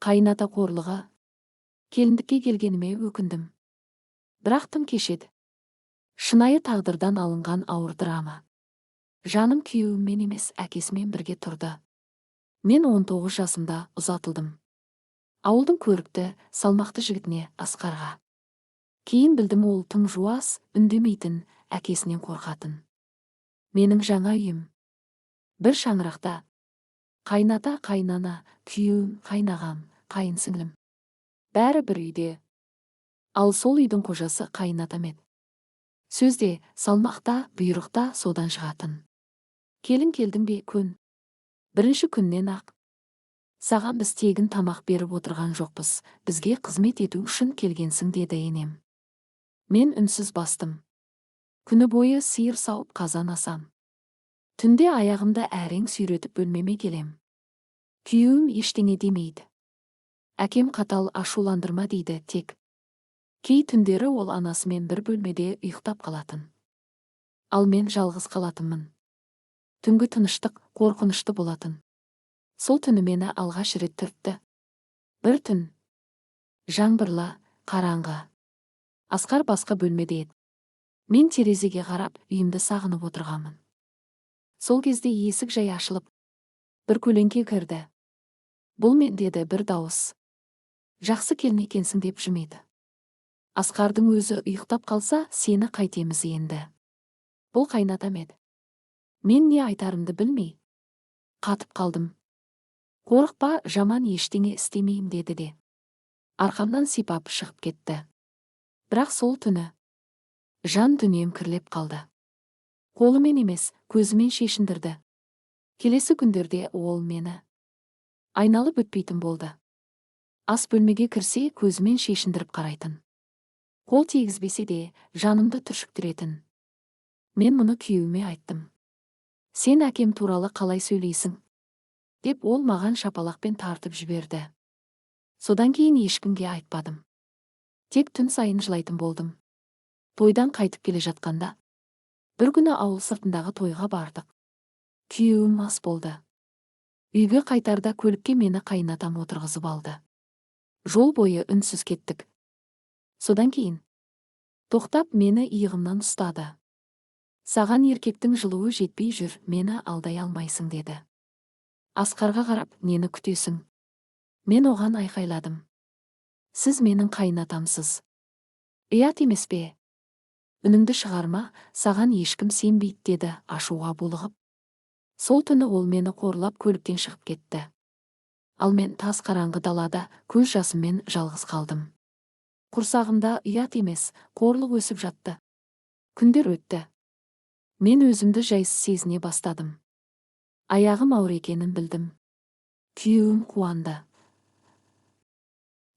Қайната қорлығы. Келіндікке келгеніме өкіндім. Бірақ тым кешеді. Шынайы тағдырдан алынған ауыр драма. Жаным күйеуіммен емес, әкесімен бірге тұрды. Мен 19 жасымда ұзатылдым. Ауылдың көрікті, салмақты жігітіне, Асқарға. Кейін білдім, ол тым жуас, үндемейтін, әкесінен қорқатын. Менің жаңа үйім. Бір шаңырақта. Қайната, қайнана, күйеуім, қайнағам, қайынсіңлім. Бәрі бір үйде. Ал сол үйдің қожасы қайнатам еді. Сөзде, салмақта, бұйрықта содан шығатын. Келін келдің бе, көн. Бірінші күннен ақ. Саған біз тегін тамақ беріп отырған жоқпыз, бізге қызмет ету үшін келгенсің, деді енем. Мен үнсіз бастым. Күні бойы сиыр сауып қазан асам. Түнде аяғымда әрең сүйретіп бөлмеме келем. Күйеуім ештеңе демейді. Әкем қатал, ашуландырма дейді тек. Кей түндері ол анасымен бір бөлмеде ұйықтап қалатын. Ал мен жалғыз қалатынмын. Түнгі тыныштық қорқынышты болатын. Сол түні мені алғаш рет түртті. Бір түн. Жаңбырла, қараңғы. Асқар басқа бөлмеде еді. Мен терезеге қарап, үйімді сағынып отырғанмын. Сол кезде есік жай ашылып, бір көлеңке кірді. Бұл мен, деді бір дауыс. Жақсы келін екенсің деп жымиды. Асқардың өзі ұйықтап қалса, сені қайтеміз енді. Бұл қайнатам еді. Мен не айтарымды білмей қатып қалдым. Қорықпа, жаман ештеңе істемеймін, деді де. Арқамнан сипап шығып кетті. Бірақ сол түні жан дүнием кірлеп қалды. Қолымен емес, көзімен шешіндірді. Келесі күндерде ол мені айналып өтпейтін болды. Ас бөлмеге кірсе, көзімен шешіндіріп қарайтын. Қол тигізбесе де жанымды түршіктіретін. Мен мұны күйеуіме айттым. Сен әкем туралы қалай сөйлейсің? Деп ол маған шапалақпен тартып жіберді. Содан кейін ешкімге айтпадым. Тек түн сайын жылайтын болдым. Тойдан қайтып келе жатқанда, бір күні ауыл сыртындағы тойға бардық. Күйеуім мас болды. Үйге қайтарда көлікке мені қайнатам отырғызып алды. Жол бойы үнсіз кеттік. Содан кейін тоқтап мені иығымнан ұстады. Саған еркектің жылуы жетпей жүр, мені алдай алмайсың, деді. Асқарға қарап, нені күтесің? Мен оған айқайладым. Сіз менің қайнатамсыз. Ұят емес пе? Үніңді шығарма, саған ешкім сенбейді, деді ашуға булығып. Сол түні ол мені қорлап көліктен шығып кетті. Ал мен тас қараңғы далада көз жасыммен жалғыз қалдым. Құрсағымда ұят емес, қорлық өсіп жатты. Күндер өтті. Мен өзімді жайсыз сезіне бастадым. Аяғым ауыр екенін білдім. Күйеуім қуанды.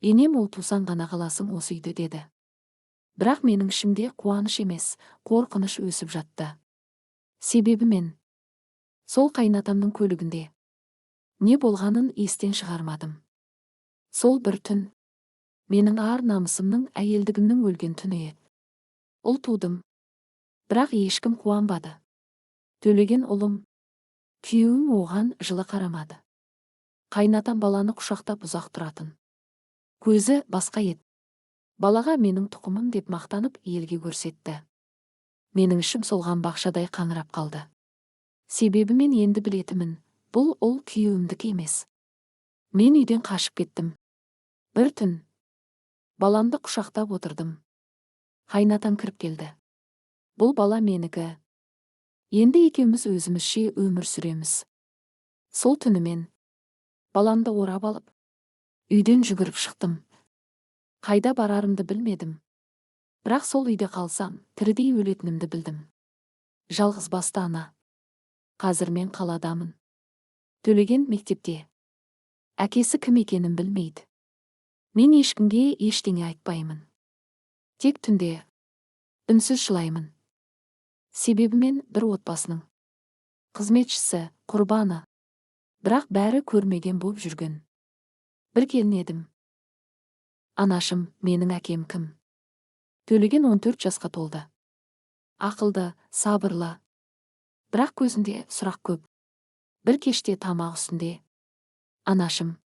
Енем, ол тусан ғана қаласың осы үйді, деді. Бірақ менің ішімде қуаныш емес, қорқыныш өсіп жатты. Себебі мен сол қайнатамның көлігінде не болғанын естен шығармадым. Сол бір түн менің ар намысымның, әйелдігімнің өлген түні еді. Ұл тудым. Бірақ ешкім қуанбады. Төлеген ұлым. Күйеуім оған жылы қарамады. Қайнатам баланы құшақтап ұзақ тұратын. Көзі басқа еді. Балаға менің тұқымым деп мақтанып елге көрсетті. Менің ішім солған бақшадай қаңырап қалды. Себебі мен енді білетімін, бұл ұл күйеуімдікі емес. Мен үйден қашып кеттім. Бір түн баламды құшақтап отырдым. Қайнатам кіріп келді. Бұл бала менікі. Енді екеуміз өзімізше өмір сүреміз. Сол түні мен баламды орап алып, үйден жүгіріп шықтым. Қайда барарымды білмедім. Бірақ сол үйде қалсам, тірідей өлетінімді білдім. Жалғыз басты ана. Қазір мен қаладамын. Төлеген мектепте. Әкесі кім екенін білмейді. Мен ешкімге ештеңе айтпаймын. Тек түнде үнсіз жылаймын. Себебі мен бір отбасының қызметшісі, құрбаны. Бірақ бәрі көрмеген болып жүрген. Бір келін едім. Анашым, менің әкем кім? Төлеген 14 жасқа толды. Ақылды, сабырлы. Бірақ көзінде сұрақ көп. Бір кеште тамақ үстінде. Анашым,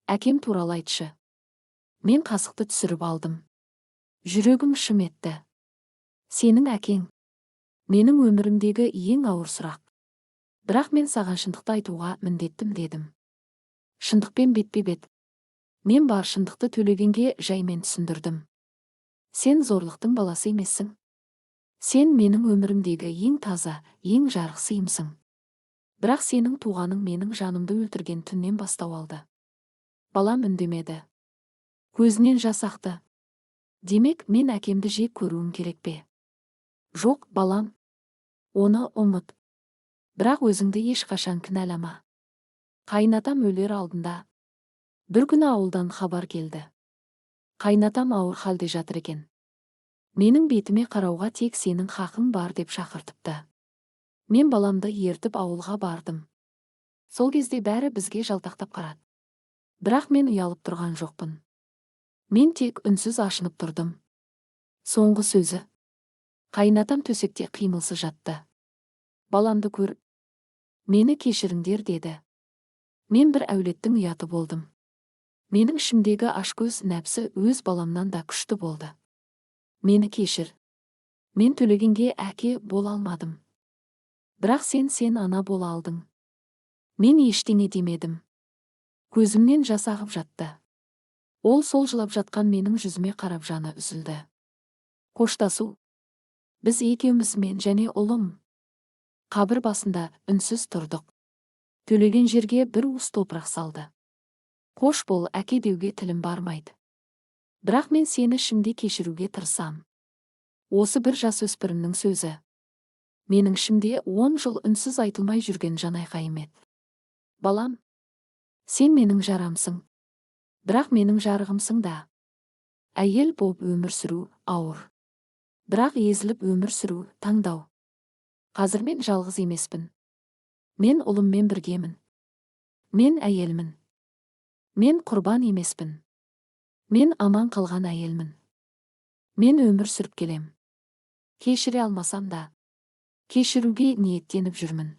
Әкем туралы айтшы. Мен қасықты түсіріп алдым. Жүрегім шым етті. Сенің әкең менің өмірімдегі ең ауыр сұрақ. Бірақ мен саған шындықты айтуға міндеттім дедім. Шындықпен бетпе-бет. Мен бар шындықты Төлегенге жаймен түсіндірдім. Сен зорлықтың баласы емессің. Сен менің өмірімдегі ең таза, ең жарық сыйымсың. Бірақ сенің туғаның менің жанымды өлтірген түннен бастау алды. Балам үндемеді. Көзінен жас ақты. Демек, мен әкемді жек көруім керек пе? Жоқ, балам. Оны ұмыт. Бірақ өзіңді ешқашан кінәлама. Қайнатам өлер алдында. Бір күні ауылдан хабар келді. Қайнатам ауыр халде жатыр екен. Менің бетіме қарауға тек сенің хақың бар деп шақыртыпты. Мен баламды ертіп ауылға бардым. Сол кезде бәрі бізге жалтақтап қарады. Бірақ мен ұялып тұрған жоқпын. Мен тек үнсіз ашынып тұрдым. Соңғы сөзі. Қайнатам төсекте қимылсыз жатты. Баламды көр. Мені кешіріңдер деді. Мен бір әулеттің ұяты болдым. Менің ішімдегі ашкөз нәпсі өз баламнан да күшті болды. Мені кешір. Мен Төлегенге әке бола алмадым. Бірақ сен ана бола алдың. Мен ештеңе демедім. Көзімнен жас ағып жатты. Ол сол жылап жатқан менің жүзіме қарап жаны үзілді. Қоштасу. Біз екеуміз мен және ұлым. Қабір басында үнсіз тұрдық. Төлеген жерге бір уыс топырақ салды. Қош бол, әке деуге тілім бармайды. Бірақ мен сені ішімде кешіруге тырысам. Осы бір жас өспірімнің сөзі. Менің ішімде 10 жыл үнсіз айтылмай жүрген жанайқайым еді. Балам, сен менің жарамсың. Бірақ менің жарығымсың да. Әйел боп өмір сүру ауыр. Бірақ езіліп өмір сүру таңдау. Қазір мен жалғыз емеспін. Мен ұлыммен біргемін. Мен әйелмін. Мен құрбан емеспін. Мен аман қалған әйелмін. Мен өмір сүріп келем. Кешіре алмасам да, кешіруге ниеттеніп жүрмін.